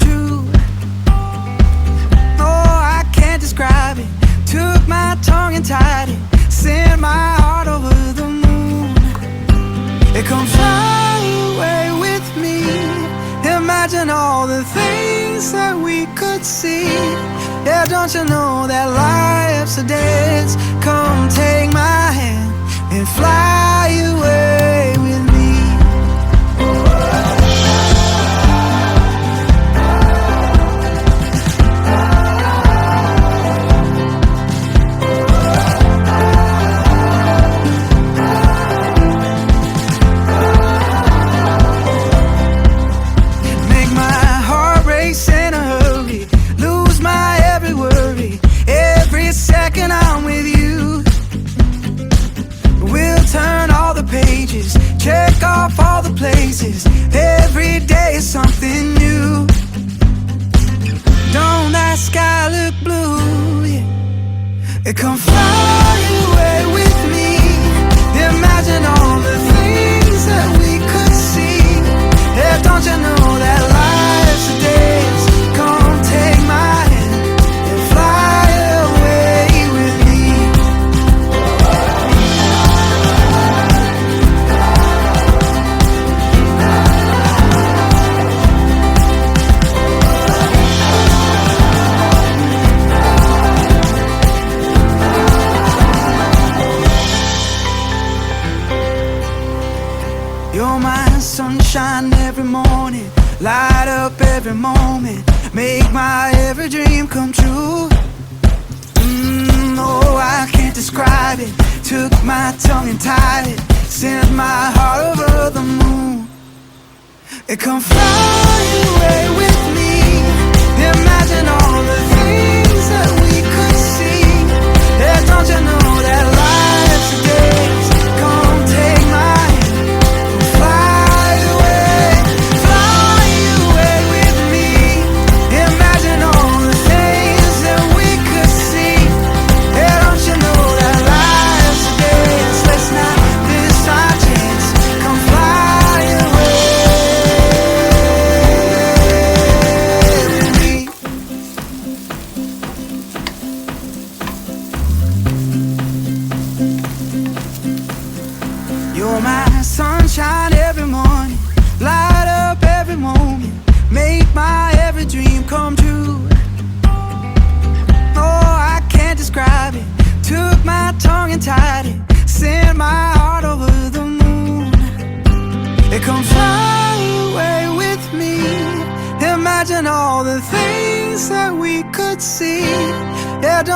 true. Oh, I can't describe it. Took my tongue and tied it, sent my heart over the moon. It come fly away with me. Imagine all the things that we could see. Yeah, don't you know that life's a dance? Come take my hand and fly away with me. Make my heart race in a hurry, lose my every worry, every second I'm with you. We'll turn all the pages, check off all the places, every day is something new. Don't that sky look blue? Yeah. It come fly away with me. Imagine all the things that we could see. Yeah, don't you know that life's a dance? Come take my hand and fly away with me. You're my sunshine every morning, light up every moment, make my every dream come true. Oh, I can't describe it. Took my tongue and tied it, sent my heart over the moon. It come fly away with me. Imagine all the things that we could see. Yeah, don't you know that life's a dance? Come take my hand and fly away with me. Imagine all the things that we could see. Yeah, don't you know that life's a dance? Let's not miss our chance. Come fly away with me. You're my sunshine every morning, light up every moment, make my every dream come true. Oh, I can't describe it. Took my tongue and tied it, sent my heart over the moon. It come fly away with me. Imagine all the things that we could see. Yeah, don't